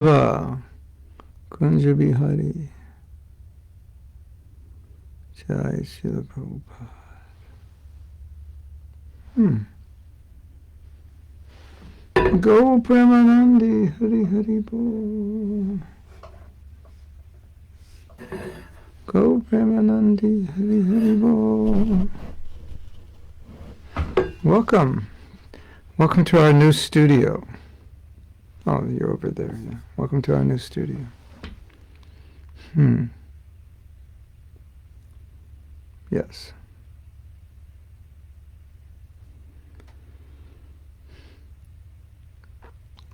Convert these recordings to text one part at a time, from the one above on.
Va Kunja Bihari Jai Srila Prabhupada. Go Premanandi Hari Hari Bo. Go Premanandi Hari Hari Bo. Welcome. Welcome to our new studio. Oh, you're over there. Yeah. Welcome to our new studio. Yes.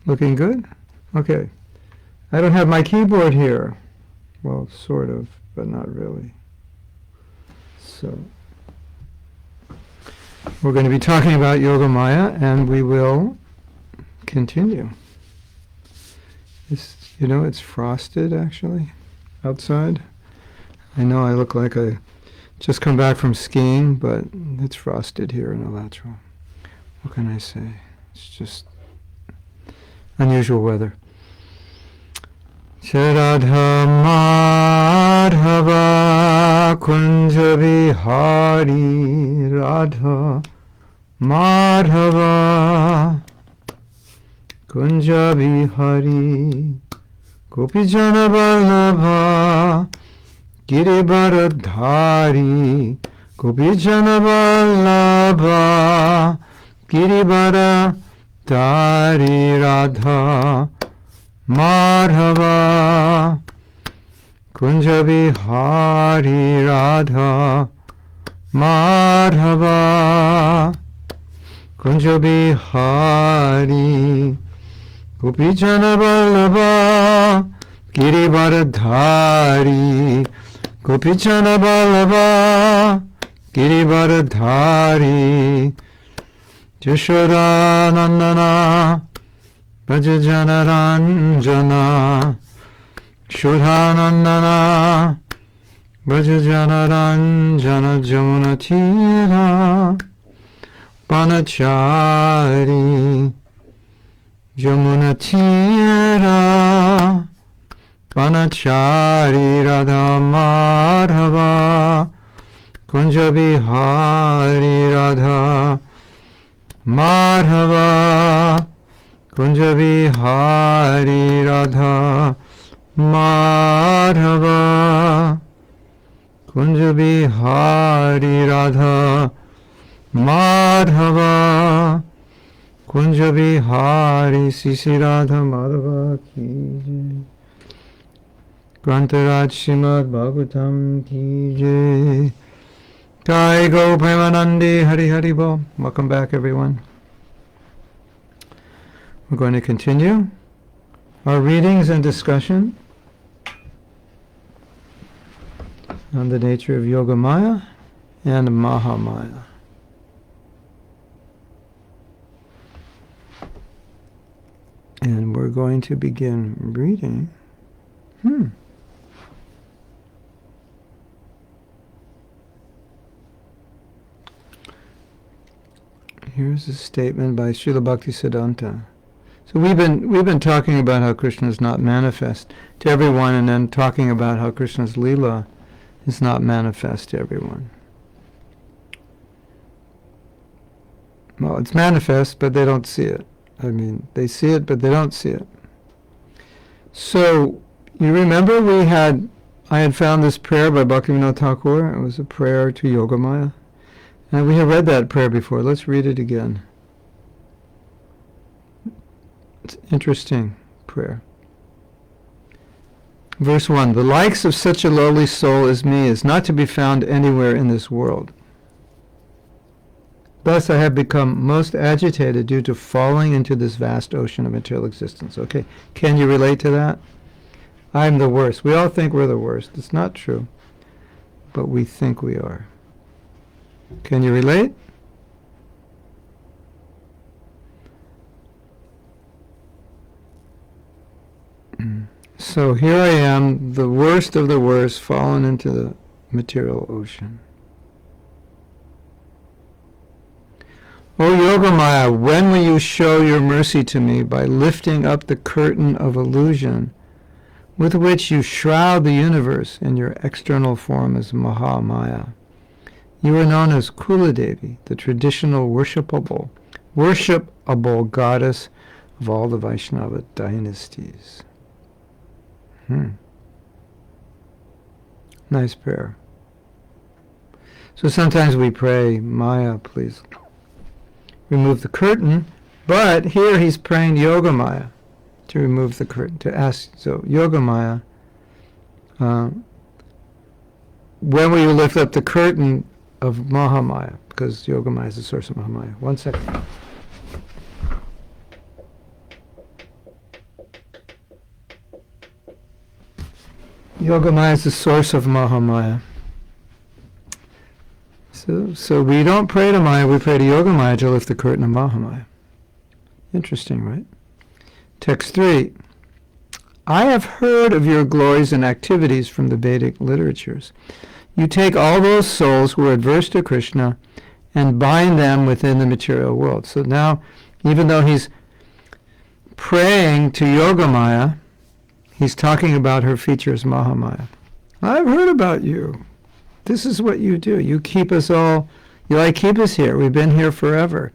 Looking good? Okay. I don't have my keyboard here. Well, sort of, but not really. So, we're going to be talking about Yoga Maya, and we will continue. It's frosted, actually, outside. I know I look like I just come back from skiing, but it's frosted here in Alachua. What can I say? It's just unusual weather. Radha Madhava Kunja Bihari Radha Madhava Kunja Bihari Gopijana Vallabha Girivaradhari Gopijana Vallabha Girivaradhari Radha Madhava Kunja Bihari Radha Madhava Kunja Bihari Gopijana Vallabha Girivaradhari Gopijana Vallabha Girivaradhari Jashoda Nandana Bhajajana Ranjana Shodhanandana Bhajajana Ranjana Jamuna Tira Panachari Jamuna Tira Panachari Radha Madhava Kunja Bihari Radha Madhava Kunja Bihari Radha Madhava Kunja Bihari Radha Madhava Kunja Bihari Sisi Radha Madhava Ki Jai Grantaraj Srimad Bhagavatam Ki Jai Jai Go Premanandi Hari Hari Bo. Welcome back, everyone. We're going to continue our readings and discussion on the nature of Yoga Maya and Mahamaya. And we're going to begin reading. Here's a statement by Srila Bhaktisiddhanta. So we've been talking about how Krishna is not manifest to everyone, and then talking about how Krishna's Leela is not manifest to everyone. Well, it's manifest, but they don't see it. I mean, they see it, but they don't see it. So, you remember I had found this prayer by Bhaktivinoda Thakur. It was a prayer to Yoga Maya. And we have read that prayer before. Let's read it again. It's an interesting prayer. Verse 1. The likes of such a lowly soul as me is not to be found anywhere in this world. Thus I have become most agitated due to falling into this vast ocean of material existence. Okay, can you relate to that? I'm the worst. We all think we're the worst. It's not true, but we think we are. Can you relate? So here I am, the worst of the worst, fallen into the material ocean. O Yogamaya, when will you show your mercy to me by lifting up the curtain of illusion with which you shroud the universe in your external form as Mahamaya? You are known as Kuladevi, the traditional worshipable goddess of all the Vaishnava dynasties. Nice prayer. So sometimes we pray, Maya, please remove the curtain, but here he's praying Yogamaya to remove the curtain, to ask, so Yogamaya, when will you lift up the curtain of Mahamaya? Because Yogamaya is the source of Mahamaya. 1 second. Yogamaya is the source of Mahamaya. So we don't pray to Maya, we pray to Yogamaya to lift the curtain of Mahamaya. Interesting, right? Text 3. I have heard of your glories and activities from the Vedic literatures. You take all those souls who are adverse to Krishna and bind them within the material world. So now, even though he's praying to Yogamaya, he's talking about her features, Mahamaya. I've heard about you. This is what you do. You keep us all, you keep us here. We've been here forever.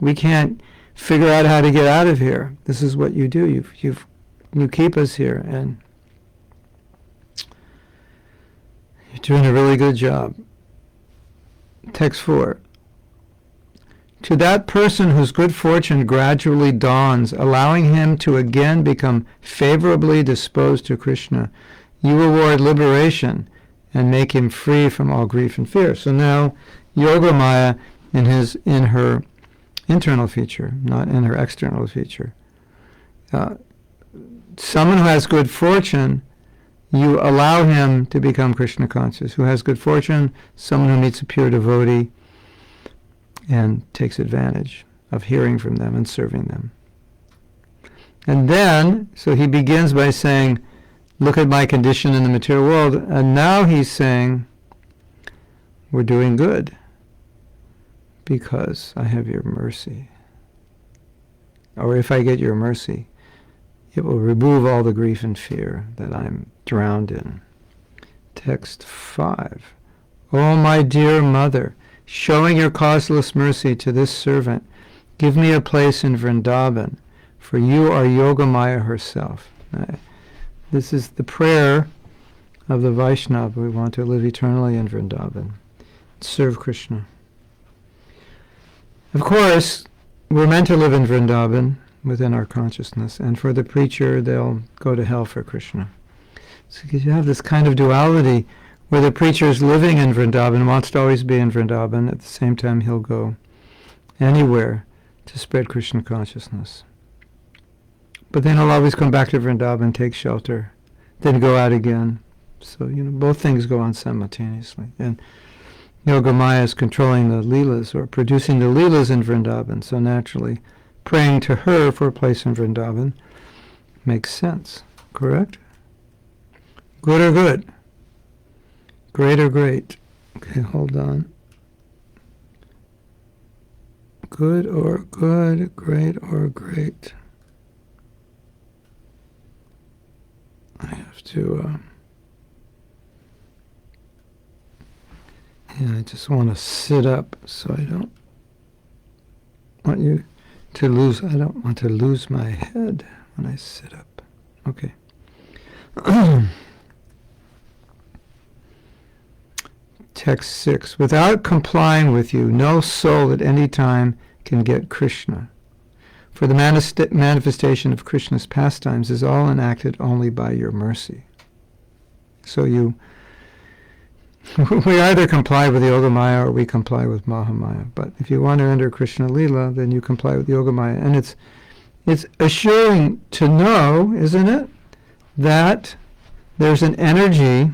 We can't figure out how to get out of here. This is what you do. You keep us here, and you're doing a really good job. Text 4. To that person whose good fortune gradually dawns, allowing him to again become favorably disposed to Krishna, you award liberation and make him free from all grief and fear. So now Yogamaya in her internal feature, not in her external feature. Someone who has good fortune, you allow him to become Krishna conscious. Who has good fortune, someone who meets a pure devotee and takes advantage of hearing from them and serving them. And then, so he begins by saying, look at my condition in the material world, and now he's saying, we're doing good because I have your mercy. Or if I get your mercy, it will remove all the grief and fear that I'm drowned in. Text 5. O my dear mother, showing your causeless mercy to this servant, give me a place in Vrindavan, for you are Yogamaya herself. This is the prayer of the Vaishnava. We want to live eternally in Vrindavan, serve Krishna. Of course, we're meant to live in Vrindavan within our consciousness, and for the preacher, they'll go to hell for Krishna. So you have this kind of duality where the preacher is living in Vrindavan, wants to always be in Vrindavan, at the same time he'll go anywhere to spread Krishna consciousness. But then he'll always come back to Vrindavan, take shelter, then go out again. So, both things go on simultaneously. And Yogamaya is controlling the Leelas, or producing the Leelas in Vrindavan, so naturally praying to her for a place in Vrindavan makes sense, correct? Good or good? Great or great? Okay, hold on. Good or good, great or great? I have to, I just want to sit up so I don't want you to lose, I don't want to lose my head when I sit up. Okay. Text 6. Without complying with you, no soul at any time can get Krishna. For the manifestation of Krishna's pastimes is all enacted only by your mercy. So we either comply with Yogamaya or we comply with Mahamaya. But if you want to enter Krishna Lila, then you comply with Yogamaya. And it's assuring to know, isn't it, that there's an energy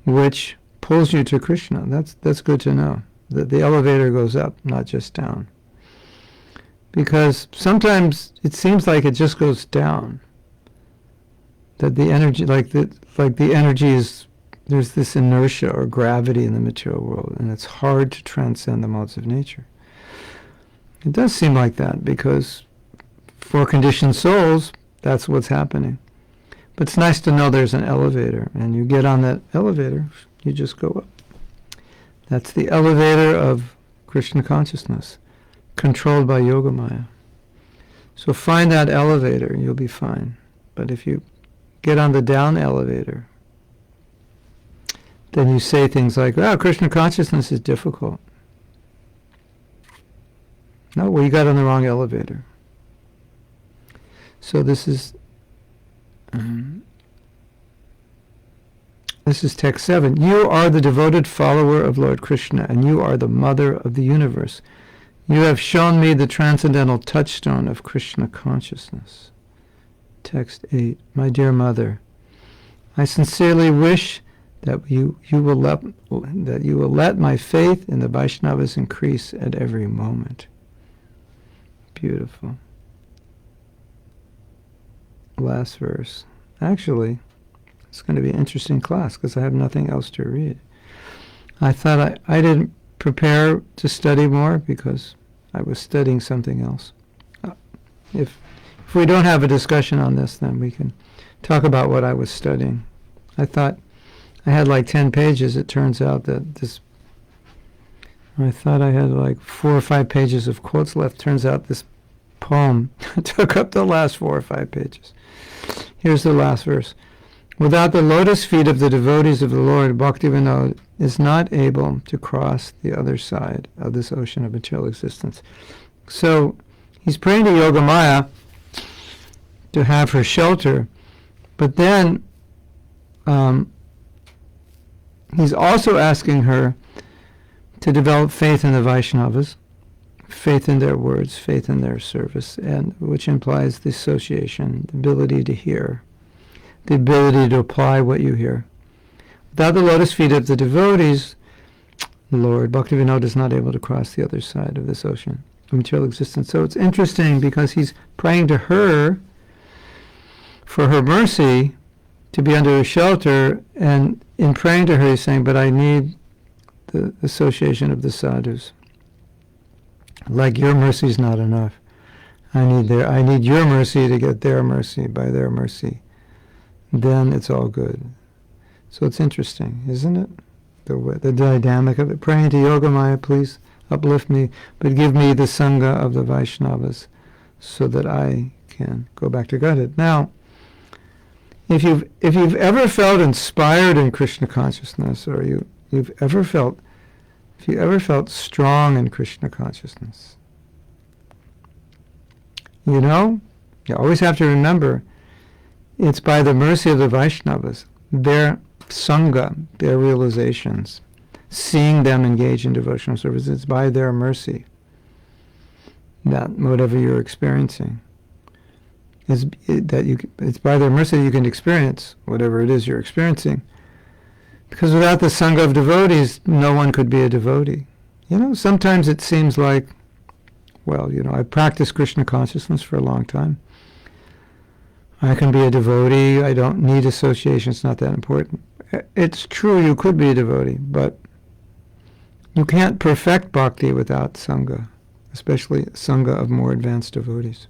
which pulls you to Krishna. That's good to know. That the elevator goes up, not just down. Because sometimes it seems like it just goes down. That the energy, like the energy is, there's this inertia or gravity in the material world, and it's hard to transcend the modes of nature. It does seem like that because for conditioned souls, that's what's happening. But it's nice to know there's an elevator, and you get on that elevator, you just go up. That's the elevator of Krishna consciousness, controlled by Yogamaya. So find that elevator, you'll be fine. But if you get on the down elevator, then you say things like, "Oh, Krishna consciousness is difficult." No, well, you got on the wrong elevator. So this is text 7. You are the devoted follower of Lord Krishna, and you are the mother of the universe. You have shown me the transcendental touchstone of Krishna consciousness. Text 8. My dear mother, I sincerely wish that you will let my faith in the Vaishnavas increase at every moment. Beautiful. Last verse. Actually, it's going to be an interesting class because I have nothing else to read. I thought I didn't prepare to study more because I was studying something else. If we don't have a discussion on this, then we can talk about what I was studying. I thought I had like 10 pages. It turns out that I thought I had like 4 or 5 pages of quotes left. Turns out this poem took up the last 4 or 5 pages. Here's the last verse. Without the lotus feet of the devotees of the Lord, Bhaktivinoda is not able to cross the other side of this ocean of material existence. So he's praying to Yogamaya to have her shelter, but then he's also asking her to develop faith in the Vaishnavas, faith in their words, faith in their service, and which implies the association, the ability to hear, the ability to apply what you hear. Without the lotus feet of the devotees, Lord Bhaktivinoda is not able to cross the other side of this ocean of material existence. So it's interesting because he's praying to her for her mercy to be under her shelter, and in praying to her he's saying, but I need the association of the sadhus. Like your mercy is not enough. I need your mercy to get their mercy by their mercy. Then it's all good. So it's interesting, isn't it? The dynamic of it. Praying to Yogamaya, please uplift me, but give me the Sangha of the Vaishnavas so that I can go back to Godhead. Now, if you've ever felt inspired in Krishna consciousness, or if you ever felt strong in Krishna consciousness, you always have to remember it's by the mercy of the Vaishnavas, their Sangha, their realizations, seeing them engage in devotional service. It's by their mercy that whatever you're experiencing it's by their mercy that you can experience whatever it is you're experiencing. Because without the Sangha of devotees, no one could be a devotee. Sometimes it seems like, I've practiced Krishna consciousness for a long time. I can be a devotee. I don't need association. It's not that important. It's true you could be a devotee, but you can't perfect bhakti without Sangha, especially Sangha of more advanced devotees.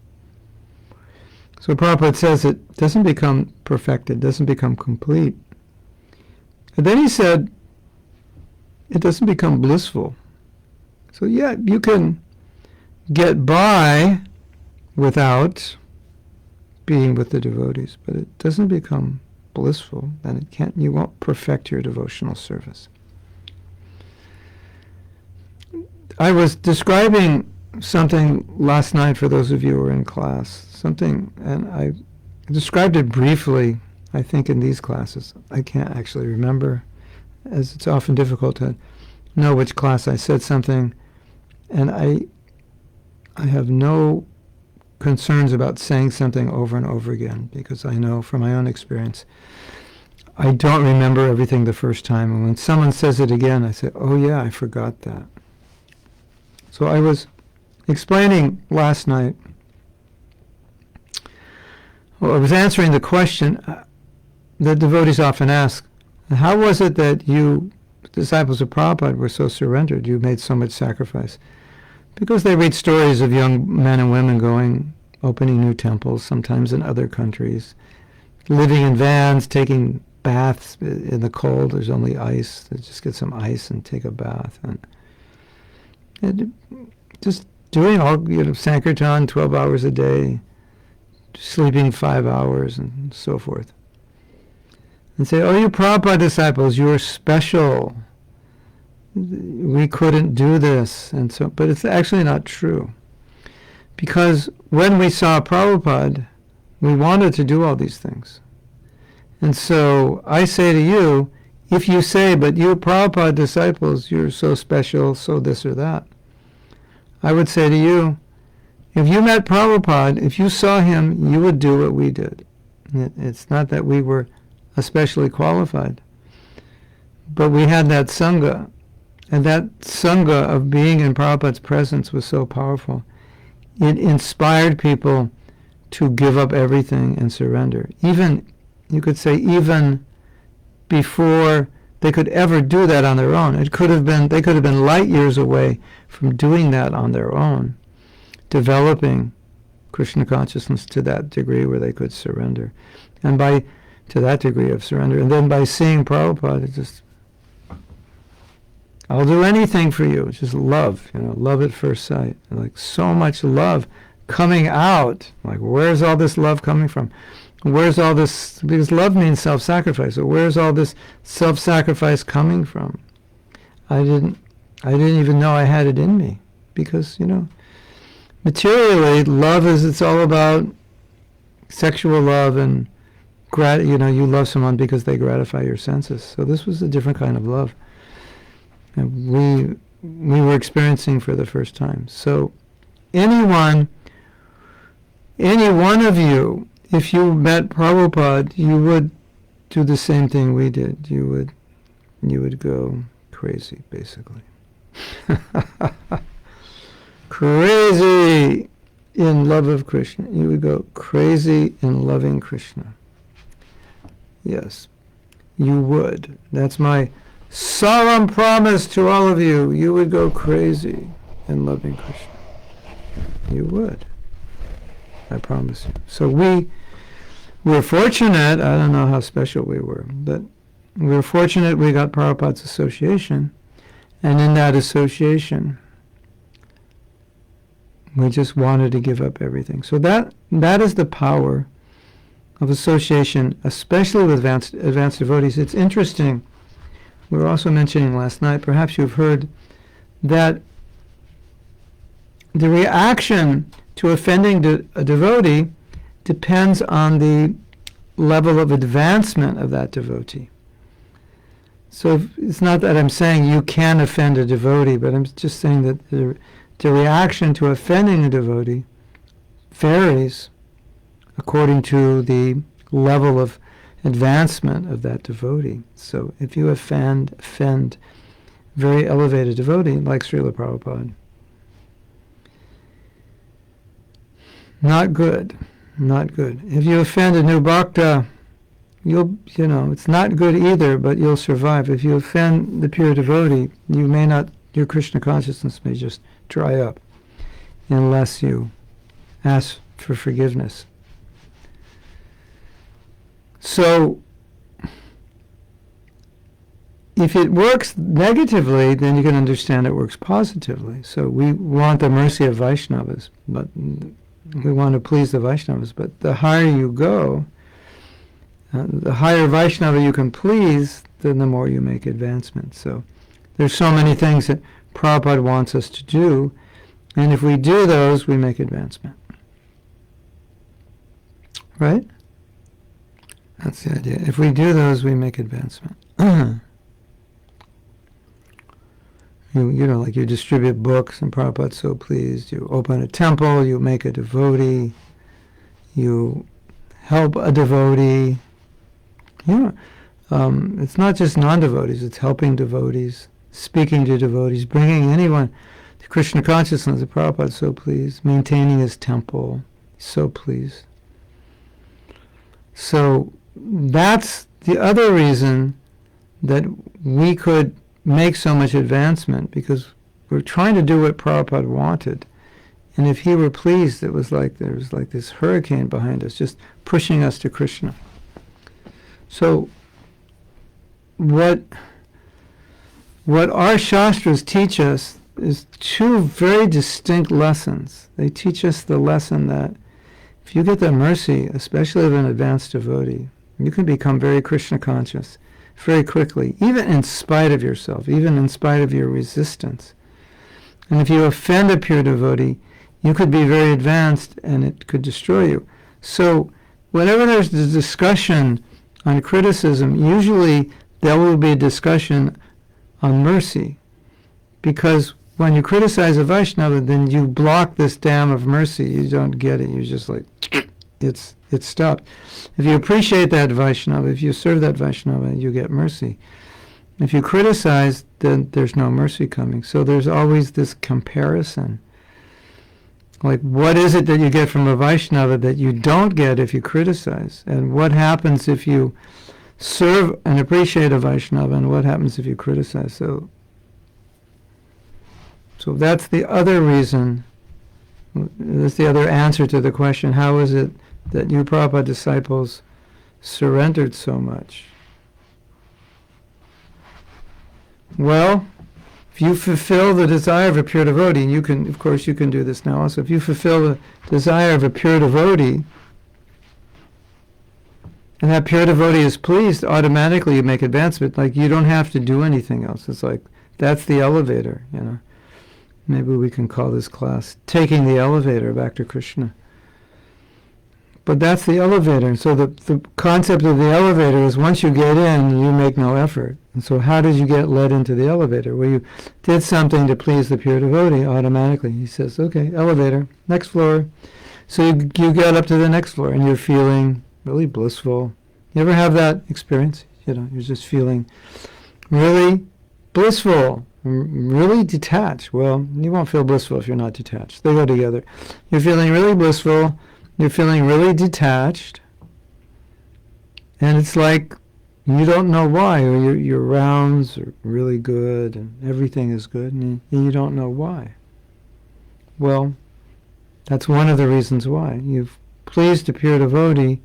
So Prabhupada says it doesn't become perfected, doesn't become complete. And then he said, it doesn't become blissful. So yeah, you can get by without being with the devotees, but it doesn't become blissful, and you won't perfect your devotional service. I was describing something last night for those of you who were in class, and I described it briefly, I think, in these classes. I can't actually remember, as it's often difficult to know which class I said something, and I have no concerns about saying something over and over again, because I know from my own experience, I don't remember everything the first time, and when someone says it again, I say, oh yeah, I forgot that. So I was explaining last night, I was answering the question that devotees often ask, how was it that you, disciples of Prabhupada, were so surrendered? You made so much sacrifice. because they read stories of young men and women opening new temples, sometimes in other countries, living in vans, taking baths in the cold. There's only ice. They just get some ice and take a bath, and just doing all, Sankirtan 12 hours a day, sleeping 5 hours, and so forth. And say, oh, you Prabhupada disciples, you are special. We couldn't do this. And so, but it's actually not true. Because when we saw Prabhupada, we wanted to do all these things. And so I say to you, if you say, but you Prabhupada disciples, you're so special, so this or that, I would say to you, if you met Prabhupada, if you saw him, you would do what we did. It's not that we were especially qualified, but we had that sangha, and that sangha of being in Prabhupada's presence was so powerful. It inspired people to give up everything and surrender. Even, you could say, even before they could ever do that on their own. They could have been light years away from doing that on their own, developing Krishna consciousness to that degree where they could surrender. And to that degree of surrender. And then by seeing Prabhupada, it just, I'll do anything for you. It's just love, love at first sight. Like so much love coming out. Like, where's all this love coming from? Where's all this, because love means self-sacrifice, so where's all this self-sacrifice coming from? I didn't even know I had it in me, because, materially, it's all about sexual love and you love someone because they gratify your senses. So this was a different kind of love. And we were experiencing for the first time. So any one of you, if you met Prabhupada, you would do the same thing we did. You would go crazy, basically. Crazy in love of Krishna. You would go crazy in loving Krishna. Yes, you would. That's my solemn promise to all of you. You would go crazy in loving Krishna. You would. I promise you. So we were fortunate. I don't know how special we were, but we were fortunate we got Prabhupada's association, and in that association, we just wanted to give up everything. So that is the power of association, especially with advanced devotees. It's interesting. We were also mentioning last night, perhaps you've heard, that the reaction to offending a devotee depends on the level of advancement of that devotee. So it's not that I'm saying you can offend a devotee, but I'm just saying that the reaction to offending a devotee varies according to the level of advancement of that devotee. So if you offend very elevated devotee, like Srila Prabhupada, not good. If you offend a new bhakta, it's not good either, but you'll survive. If you offend the pure devotee, your Krishna consciousness may just dry up unless you ask for forgiveness. So, if it works negatively, then you can understand it works positively. So we want the mercy of Vaishnavas, but we want to please the Vaishnavas. But the higher you go, the higher Vaishnava you can please, then the more you make advancement. So there's so many things that Prabhupada wants us to do, and if we do those, we make advancement. Right? That's the idea. If we do those, we make advancement. Like you distribute books, and Prabhupada's so pleased. You open a temple, you make a devotee, you help a devotee. It's not just non-devotees, it's helping devotees, speaking to devotees, bringing anyone to Krishna consciousness. Prabhupada's so pleased. Maintaining his temple, so pleased. So that's the other reason that we could make so much advancement, because we're trying to do what Prabhupada wanted. And if he were pleased, it was like there was like this hurricane behind us, just pushing us to Krishna. So what our Shastras teach us is two very distinct lessons. They teach us the lesson that if you get the mercy, especially of an advanced devotee, you can become very Krishna conscious very quickly, even in spite of yourself, even in spite of your resistance. And if you offend a pure devotee, you could be very advanced and it could destroy you. So whenever there's a discussion on criticism, usually there will be a discussion on mercy. Because when you criticize a Vaishnava, then you block this dam of mercy. You don't get it. You're just like, it's stopped. If you appreciate that Vaishnava, if you serve that Vaishnava, you get mercy. If you criticize, then there's no mercy coming. So there's always this comparison. Like, what is it that you get from a Vaishnava that you don't get if you criticize? And what happens if you serve and appreciate a Vaishnava, and what happens if you criticize? So that's the other reason, that's the other answer to the question, how is it that you Prabhupada disciples surrendered so much? Well, if you fulfill the desire of a pure devotee, and you can, of course, you can do this now also, if you fulfill the desire of a pure devotee, and that pure devotee is pleased, automatically you make advancement. Like, you don't have to do anything else. It's like, that's the elevator, you know. Maybe we can call this class Taking the Elevator Back to Krishna. But that's the elevator. So the concept of the elevator is once you get in, you make no effort. And so how did you get led into the elevator? Well, you did something to please the pure devotee automatically. He says, okay, elevator, next floor. So you get up to the next floor and you're feeling really blissful. You ever have that experience? You know, you're just feeling really blissful, really detached. Well, you won't feel blissful if you're not detached. They go together. You're feeling really blissful. You're feeling really detached. And it's like you don't know why, or your rounds are really good and everything is good, and you don't know why. Well, that's one of the reasons why. You've pleased a pure devotee.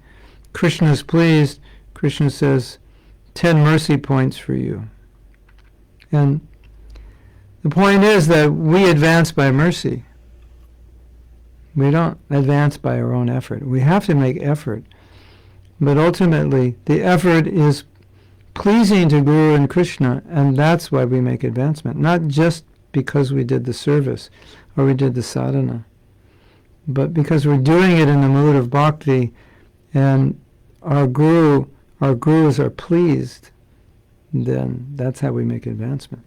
Krishna is pleased. Krishna says, 10 mercy points for you. And the point is that we advance by mercy. We don't advance by our own effort. We have to make effort. But ultimately, the effort is pleasing to Guru and Krishna, and that's why we make advancement. Not just because we did the service or we did the sadhana, but because we're doing it in the mood of bhakti, and our gurus are pleased, then that's how we make advancement.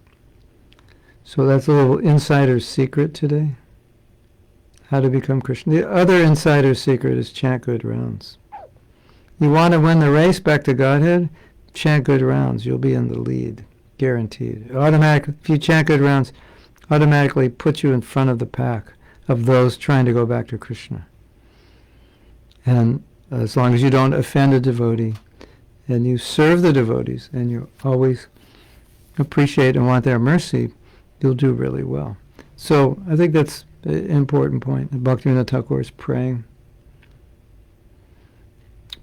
So that's a little insider's secret today. How to become Krishna. The other insider's secret is chant good rounds. You want to win the race back to Godhead? Chant good rounds. You'll be in the lead. Guaranteed. Automatically, if you chant good rounds, automatically put you in front of the pack of those trying to go back to Krishna. And as long as you don't offend a devotee, and you serve the devotees, and you always appreciate and want their mercy, you'll do really well. So I think that's an important point. Bhaktivinoda Thakur is praying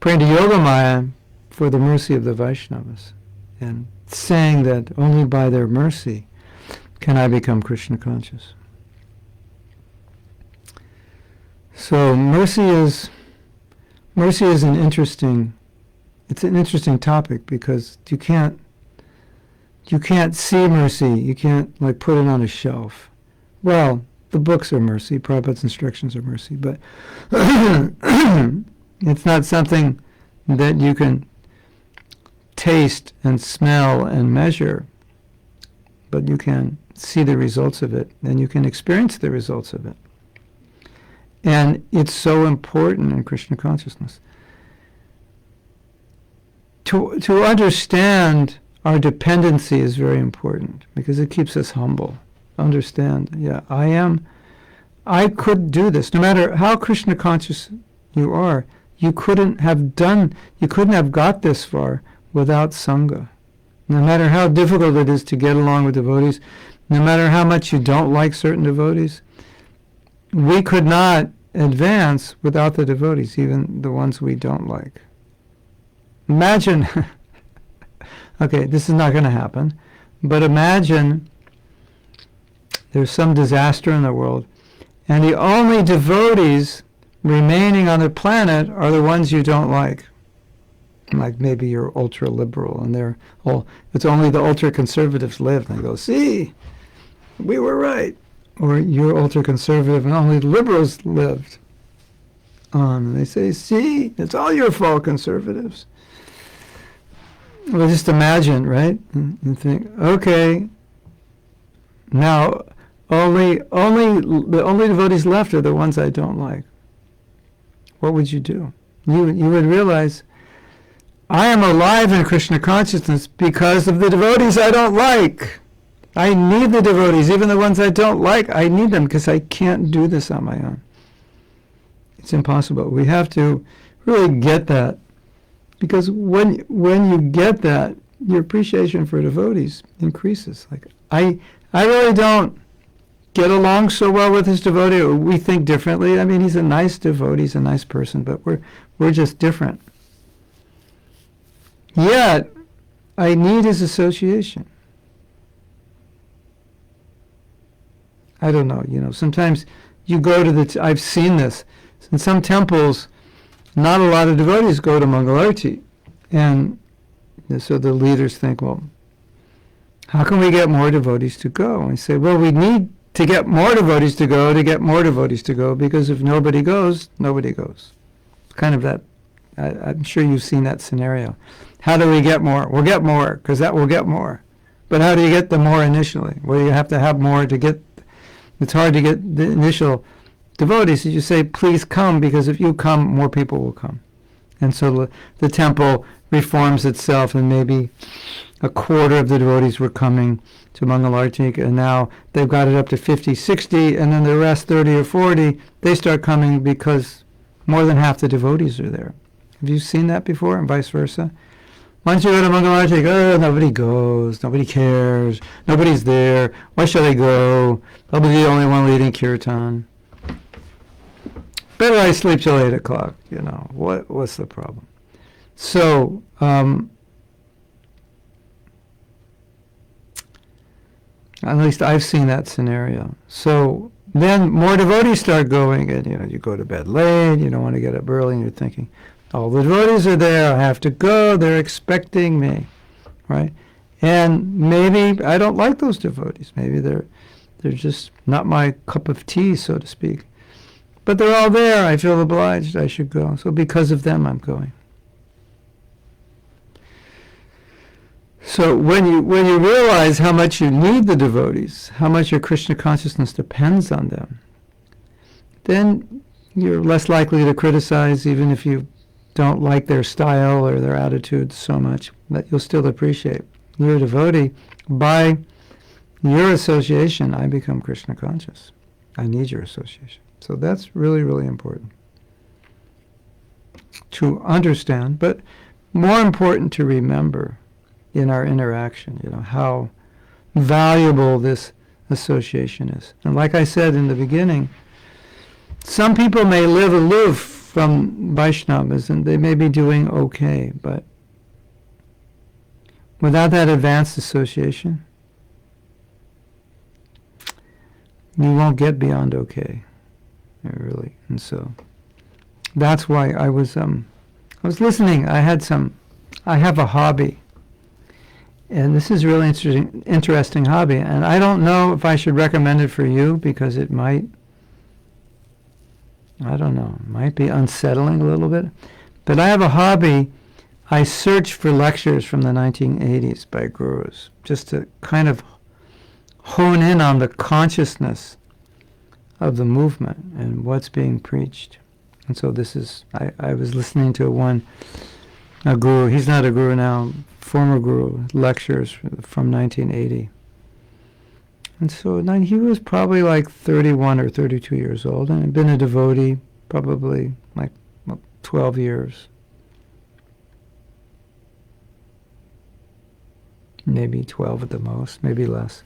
to Yogamaya for the mercy of the Vaishnavas, and saying that only by their mercy can I become Krishna conscious. So mercy is an interesting topic, because you can't see mercy. You can't like put it on a shelf. Well, the books are mercy. Prabhupada's instructions are mercy, but it's not something that you can taste and smell and measure, but you can see the results of it, and you can experience the results of it. And it's so important in Krishna consciousness. To understand our dependency is very important, because it keeps us humble. Understand, I could do this. No matter how Krishna conscious you are, you couldn't have got this far without Sangha. No matter how difficult it is to get along with devotees, no matter how much you don't like certain devotees, we could not advance without the devotees, even the ones we don't like. Imagine, okay, this is not going to happen, but imagine there's some disaster in the world, and the only devotees remaining on the planet are the ones you don't like. Like maybe you're ultra-liberal, and it's only the ultra-conservatives live, and they go, see, we were right. Or you're ultra-conservative, and only the liberals lived on. And they say, see, it's all your fault, conservatives. Well, just imagine, right? And think, okay, now the only devotees left are the ones I don't like. What would you do? You would realize, I am alive in Krishna consciousness because of the devotees I don't like. I need the devotees, even the ones I don't like. I need them because I can't do this on my own. It's impossible. We have to really get that, because when you get that, your appreciation for devotees increases. Like I really don't get along so well with this devotee, or we think differently. I mean, he's a nice devotee, he's a nice person, but we're just different. Yet, I need his association. I don't know, sometimes you go to I've seen this. In some temples, not a lot of devotees go to Mangalarti. And so the leaders think, well, how can we get more devotees to go? And we say, well, we need to get more devotees to go, because if nobody goes, nobody goes. Kind of that, I'm sure you've seen that scenario. How do we get more? We'll get more, because that will get more. But how do you get the more initially? Well, you have to have more to get. It's hard to get the initial devotees. You say, please come, because if you come, more people will come. And so the temple reforms itself, and maybe a quarter of the devotees were coming to Mangalarti, and now they've got it up to 50, 60, and then the rest, 30 or 40, they start coming because more than half the devotees are there. Have you seen that before, and vice versa? Once you go to Mangalarti, nobody goes, nobody cares, nobody's there, why should I go? I'll be the only one leading kirtan. Better I sleep till 8 o'clock, what's the problem? So, at least I've seen that scenario. So then more devotees start going, and you go to bed late, you don't want to get up early, and you're thinking, all the devotees are there, I have to go, they're expecting me, right? And maybe I don't like those devotees. Maybe they're just not my cup of tea, so to speak. But they're all there, I feel obliged, I should go. So because of them, I'm going. So when you realize how much you need the devotees, how much your Krishna consciousness depends on them, then you're less likely to criticize, even if you don't like their style or their attitude so much, that you'll still appreciate. You're a devotee. By your association, I become Krishna conscious. I need your association. So that's really, really important to understand, but more important to remember in our interaction, how valuable this association is. And like I said in the beginning, some people may live aloof from Vaishnavas, and they may be doing okay, but without that advanced association, you won't get beyond okay, really. And so that's why I was listening. I have a hobby, and this is a really interesting hobby, and I don't know if I should recommend it for you, because it might be unsettling a little bit. But I have a hobby. I search for lectures from the 1980s by gurus, just to kind of hone in on the consciousness of the movement and what's being preached. And so I was listening to a guru, he's not a guru now, former guru, lectures from 1980. And so he was probably like 31 or 32 years old, and had been a devotee probably like 12 years. Maybe 12 at the most, maybe less.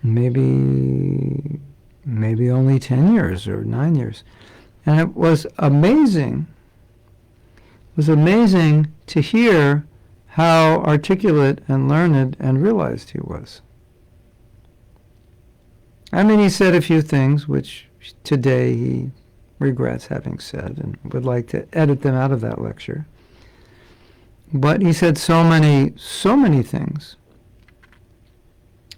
maybe only 10 years or 9 years. And it was amazing. It was amazing to hear how articulate and learned and realized he was. I mean, he said a few things which today he regrets having said and would like to edit them out of that lecture. But he said so many things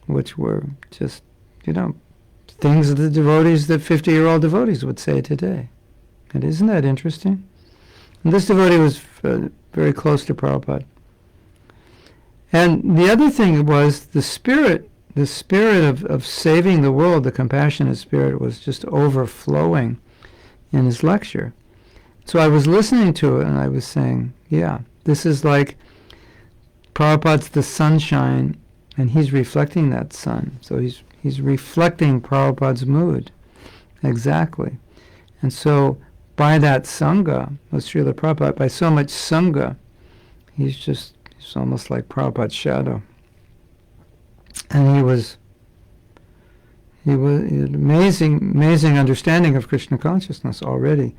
which were just, things that the devotees, that 50-year-old devotees would say today. And isn't that interesting? And this devotee was very close to Prabhupada. And the other thing was the spirit of saving the world, the compassionate spirit, was just overflowing in his lecture. So I was listening to it and I was saying, yeah, this is like Prabhupada's the sunshine and he's reflecting that sun. So he's reflecting Prabhupada's mood. Exactly. And so by that Sangha, with Srila Prabhupada, by so much Sangha, he's almost like Prabhupada's shadow. And he was an amazing understanding of Krishna consciousness already.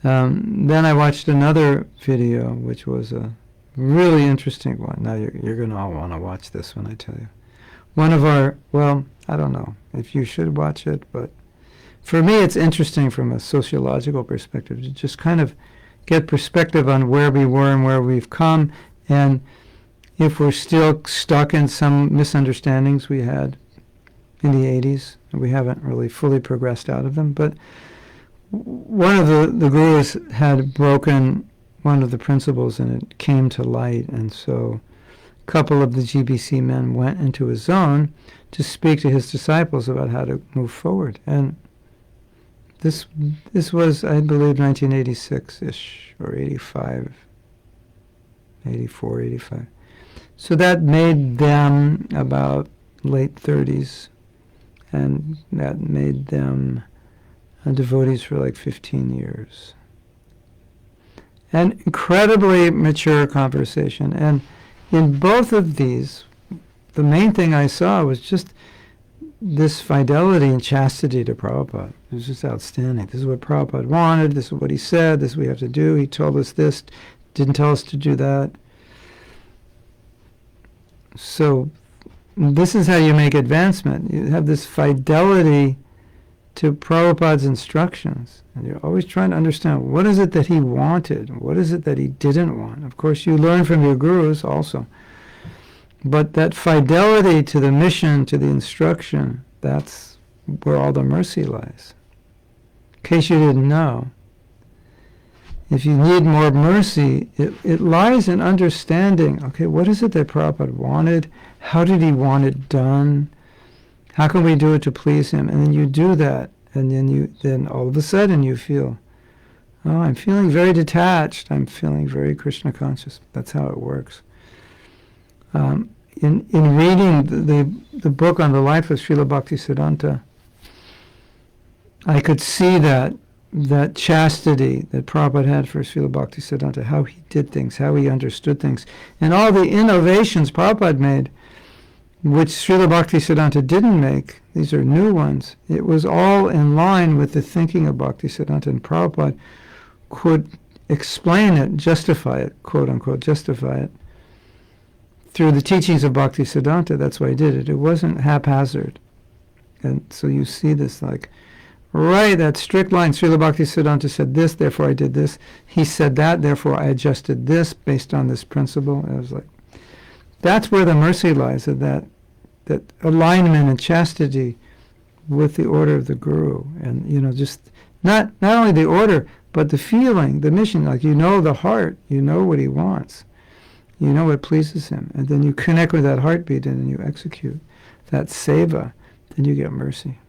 Then I watched another video, which was a really interesting one. Now you're going to all want to watch this when I tell you. One of our, I don't know if you should watch it, but for me it's interesting from a sociological perspective to just kind of get perspective on where we were and where we've come, and if we're still stuck in some misunderstandings we had in the 80s. We haven't really fully progressed out of them, but one of the gurus had broken one of the principles and it came to light, and so a couple of the GBC men went into his zone to speak to his disciples about how to move forward. And this was, I believe, 1986-ish, or 85, 84, 85. So that made them about late 30s, and that made them devotees for like 15 years. An incredibly mature conversation. And in both of these, the main thing I saw was just this fidelity and chastity to Prabhupada. It was just outstanding. This is what Prabhupada wanted, this is what he said, this is what we have to do, he told us this, didn't tell us to do that. So this is how you make advancement. You have this fidelity to Prabhupada's instructions. And you're always trying to understand, what is it that he wanted? What is it that he didn't want? Of course, you learn from your gurus also. But that fidelity to the mission, to the instruction, that's where all the mercy lies. In case you didn't know, if you need more mercy, it lies in understanding, okay, what is it that Prabhupada wanted? How did he want it done? How can we do it to please him? And then you do that, and then all of a sudden you feel, oh, I'm feeling very detached. I'm feeling very Krishna conscious. That's how it works. In reading the book on the life of Srila Bhaktisiddhanta, I could see that chastity that Prabhupada had for Srila Bhaktisiddhanta, how he did things, how he understood things, and all the innovations Prabhupada made, which Srila Bhaktisiddhanta didn't make. These are new ones. It was all in line with the thinking of Bhaktisiddhanta, and Prabhupada could explain it, justify it, quote unquote, justify it, through the teachings of Bhaktisiddhanta. That's why he did it. It wasn't haphazard. And so you see this like, right, that strict line. Srila Bhaktisiddhanta said this, therefore I did this. He said that, therefore I adjusted this based on this principle. I was like, that's where the mercy lies, of that alignment and chastity with the order of the Guru. And, just not only the order, but the feeling, the mission. Like, the heart, what he wants. What pleases him. And then you connect with that heartbeat and then you execute that seva. Then you get mercy.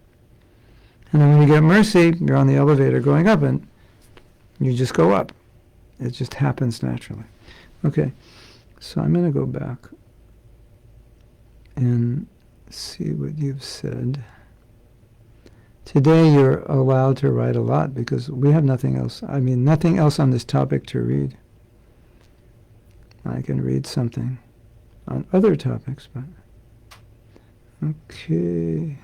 And then when you get mercy, you're on the elevator going up and you just go up. It just happens naturally. Okay, so I'm going to go back and see what you've said. Today you're allowed to write a lot because we have nothing else. Nothing else on this topic to read. I can read something on other topics, but Okay.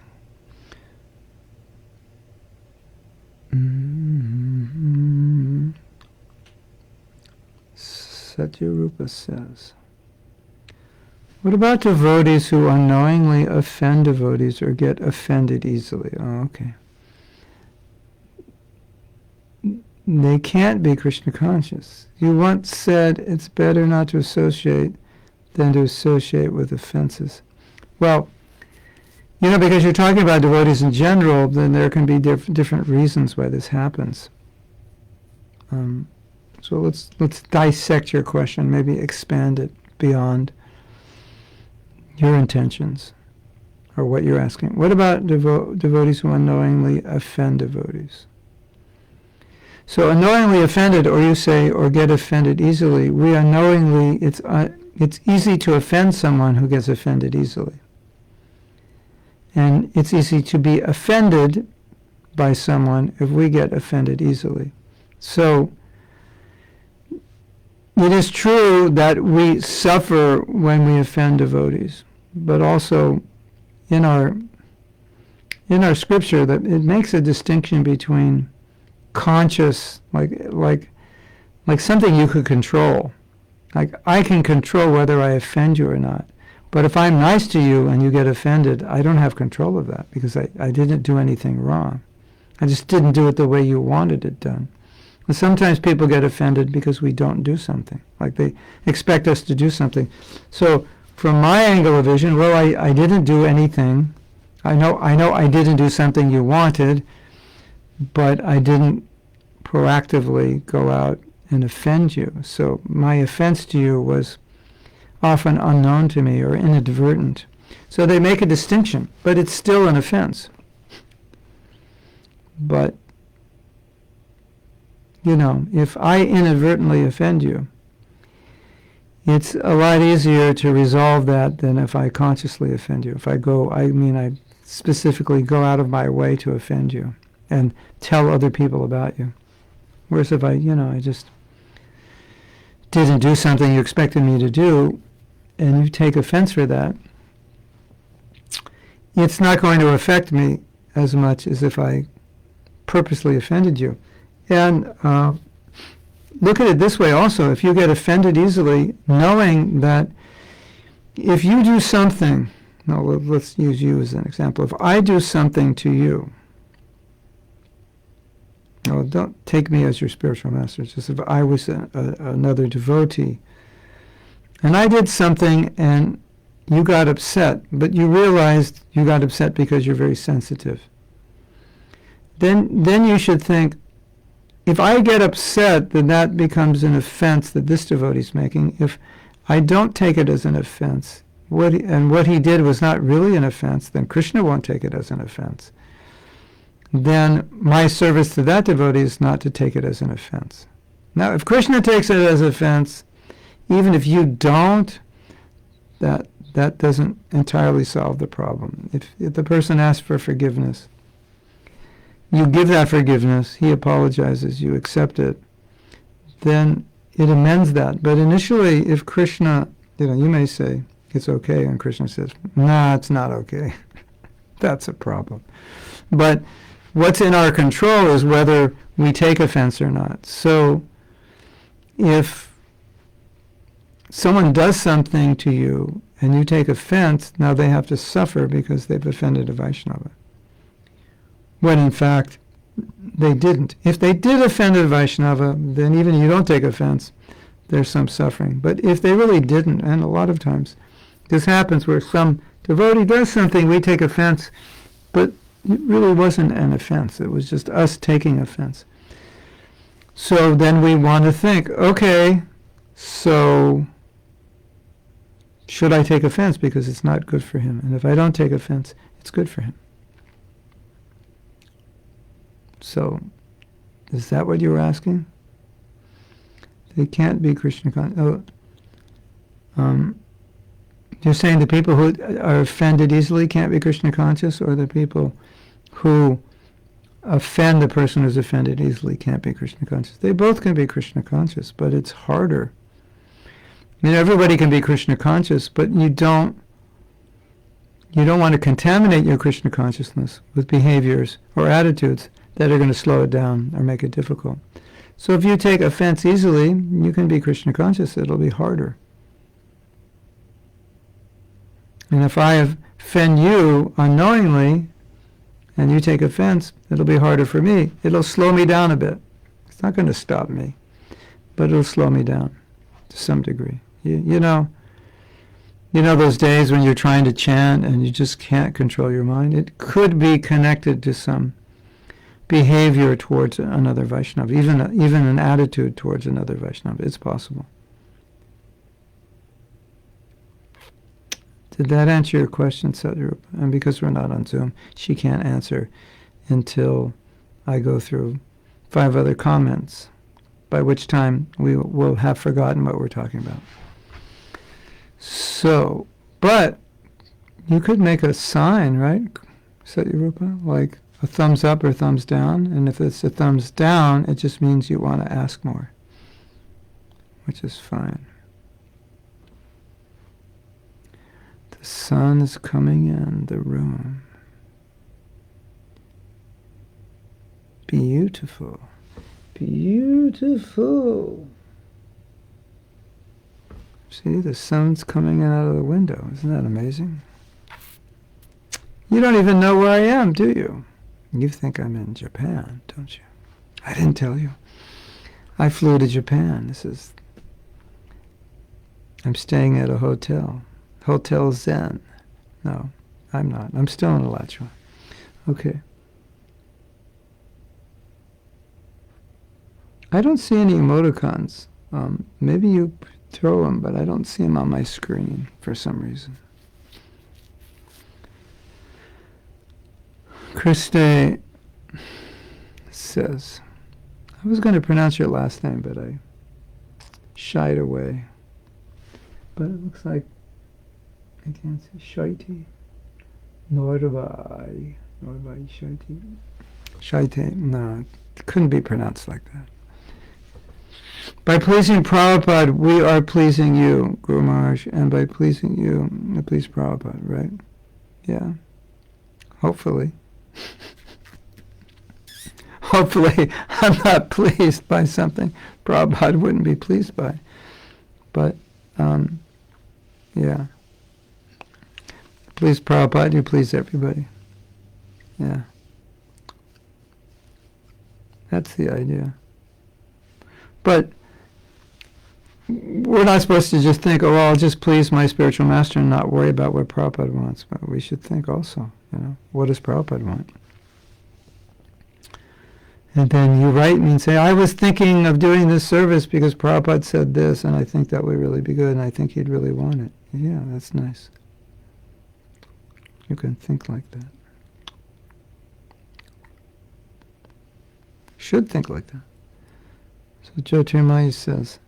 Satyarupa says, what about devotees who unknowingly offend devotees or get offended easily? Oh, okay. They can't be Krishna conscious. You once said it's better not to associate than to associate with offenses. Well, because you're talking about devotees in general, then there can be different reasons why this happens. So let's dissect your question, maybe expand it beyond your intentions or what you're asking. What about devotees who unknowingly offend devotees? So unknowingly offended, or you say, or get offended easily, we unknowingly, it's easy to offend someone who gets offended easily. And it's easy to be offended by someone if we get offended easily. So it is true that we suffer when we offend devotees, but also in our scripture that it makes a distinction between conscious, like something you could control. Like I can control whether I offend you or not. But if I'm nice to you and you get offended, I don't have control of that because I didn't do anything wrong. I just didn't do it the way you wanted it done. And sometimes people get offended because we don't do something. Like they expect us to do something. So from my angle of vision, well, I didn't do anything. I know I didn't do something you wanted, but I didn't proactively go out and offend you. So my offense to you was often unknown to me or inadvertent. So they make a distinction, but it's still an offense. But, if I inadvertently offend you, it's a lot easier to resolve that than if I consciously offend you. If I specifically go out of my way to offend you and tell other people about you. Whereas if I just didn't do something you expected me to do, and you take offense for that, it's not going to affect me as much as if I purposely offended you. And look at it this way also. If you get offended easily, knowing that if you do something, let's use you as an example. If I do something to you, don't take me as your spiritual master. It's just if I was another devotee, and I did something and you got upset, but you realized you got upset because you're very sensitive. Then you should think, if I get upset, then that becomes an offense that this devotee is making. If I don't take it as an offense, what he did was not really an offense, then Krishna won't take it as an offense. Then my service to that devotee is not to take it as an offense. Now, if Krishna takes it as an offense, even if you don't, that doesn't entirely solve the problem. If the person asks for forgiveness, you give that forgiveness, he apologizes, you accept it, then it amends that. But initially, if Krishna, you may say, it's okay, and Krishna says, nah, it's not okay. That's a problem. But what's in our control is whether we take offense or not. So if someone does something to you and you take offense, now they have to suffer because they've offended a Vaishnava. When in fact, they didn't. If they did offend a Vaishnava, then even if you don't take offense, there's some suffering. But if they really didn't, and a lot of times this happens where some devotee does something, we take offense, but it really wasn't an offense. It was just us taking offense. So then we want to think, okay, so should I take offense because it's not good for him? And if I don't take offense, it's good for him. So, is that what you were asking? They can't be Krishna conscious. You're saying the people who are offended easily can't be Krishna conscious, or the people who offend the person who's offended easily can't be Krishna conscious? They both can be Krishna conscious, but it's harder. Everybody can be Krishna conscious, but you don't You don't want to contaminate your Krishna consciousness with behaviors or attitudes that are going to slow it down or make it difficult. So if you take offense easily, you can be Krishna conscious. It'll be harder. And if I offend you unknowingly, and you take offense, it'll be harder for me. It'll slow me down a bit. It's not going to stop me, but it'll slow me down to some degree. You know those days when you're trying to chant and you just can't control your mind? It could be connected to some behavior towards another Vaishnava, even an attitude towards another Vaishnava. It's possible. Did that answer your question, Sadhrupa? And because we're not on Zoom, she can't answer until I go through 5 other comments, by which time we will have forgotten what we're talking about. So, but you could make a sign, right, Sadhrupa? Like a thumbs up or thumbs down. And if it's a thumbs down, it just means you want to ask more, which is fine. The sun is coming in the room. Beautiful. Beautiful. See, the sun's coming in out of the window. Isn't that amazing? You don't even know where I am, do you? You think I'm in Japan, don't you? I didn't tell you. I flew to Japan. I'm staying at a hotel. Hotel Zen. No, I'm not. I'm still in Alachua. Okay. I don't see any emoticons. Maybe you throw them, but I don't see them on my screen for some reason. Krishna says, I was going to pronounce your last name, but I shied away. But it looks like I can't say Shaiti. Norvai Shaiti. Shaiti. No, it couldn't be pronounced like that. By pleasing Prabhupada, we are pleasing you, Guru Maharaj, and by pleasing you, we please Prabhupada, right? Yeah. Hopefully. Hopefully, I'm not pleased by something Prabhupada wouldn't be pleased by. But, yeah. Please Prabhupada, you please everybody. Yeah. That's the idea. But we're not supposed to just think, oh, well, I'll just please my spiritual master and not worry about what Prabhupada wants. But we should think also, what does Prabhupada want? And then you write me and say, I was thinking of doing this service because Prabhupada said this, and I think that would really be good, and I think he'd really want it. Yeah, that's nice. You can think like that. Should think like that. So Jyotirmaya says,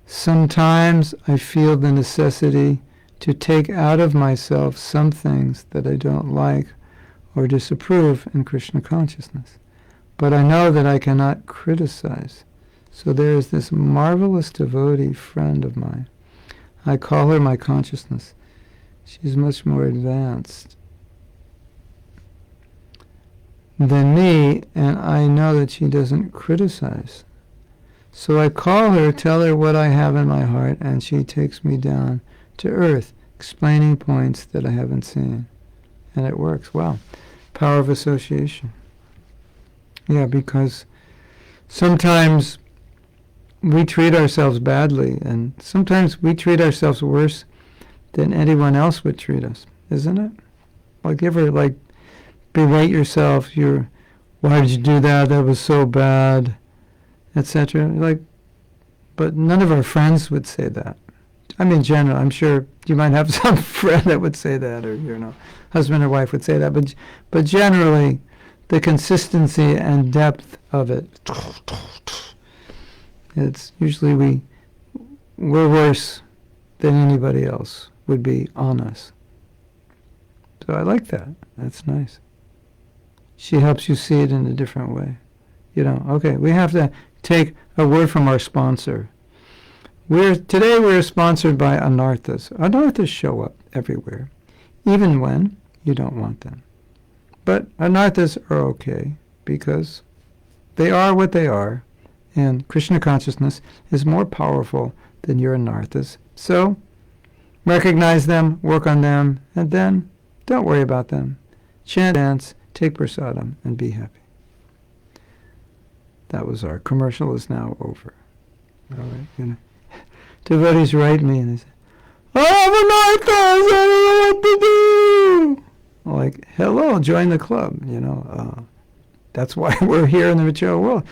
sometimes I feel the necessity to take out of myself some things that I don't like or disapprove in Krishna consciousness. But I know that I cannot criticize. So there is this marvelous devotee friend of mine. I call her my consciousness. She's much more advanced than me, and I know that she doesn't criticize. So I call her, tell her what I have in my heart, and she takes me down to earth, explaining points that I haven't seen. And it works. Wow. Power of association. Yeah, because sometimes we treat ourselves badly, and sometimes we treat ourselves worse than anyone else would treat us, isn't it? Like, you ever, berate yourself, why did you do that? That was so bad, etc. But none of our friends would say that. I mean, generally, I'm sure you might have some friend that would say that, or husband or wife would say that, but generally, the consistency and depth of it, it's usually we're worse than anybody else would be on us. So I like that. That's nice. She helps you see it in a different way. Okay, we have to take a word from our sponsor. Today we're sponsored by Anarthas. Anarthas show up everywhere, even when you don't want them. But anarthas are okay because they are what they are, and Krishna consciousness is more powerful than your anarthas. So recognize them, work on them, and then don't worry about them. Chant, dance, take prasadam, and be happy. That was our commercial is now over. All right, devotees write me and they say, I have anarthas, I don't know what to do. I'm like, hello, join the club. That's why we're here in the material world.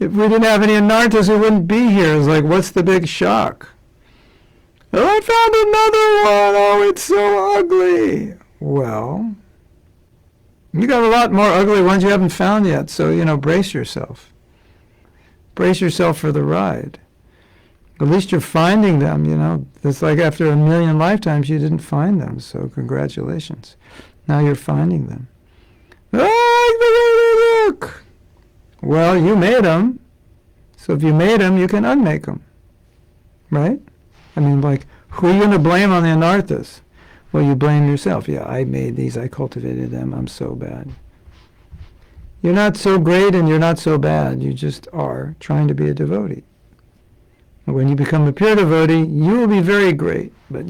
If we didn't have any anarthas, we wouldn't be here. It's like, what's the big shock? Oh, I found another one. Oh, it's so ugly. Well, you got a lot more ugly ones you haven't found yet, so, brace yourself. Brace yourself for the ride. At least you're finding them, It's like after 1,000,000 lifetimes you didn't find them, so congratulations. Now you're finding them. Oh, look! Well, you made them, so if you made them, you can unmake them, right? I mean, like, who are you going to blame on the anarthas? Well, you blame yourself. Yeah, I made these, I cultivated them, I'm so bad. You're not so great and you're not so bad. You just are trying to be a devotee. When you become a pure devotee, you will be very great, but you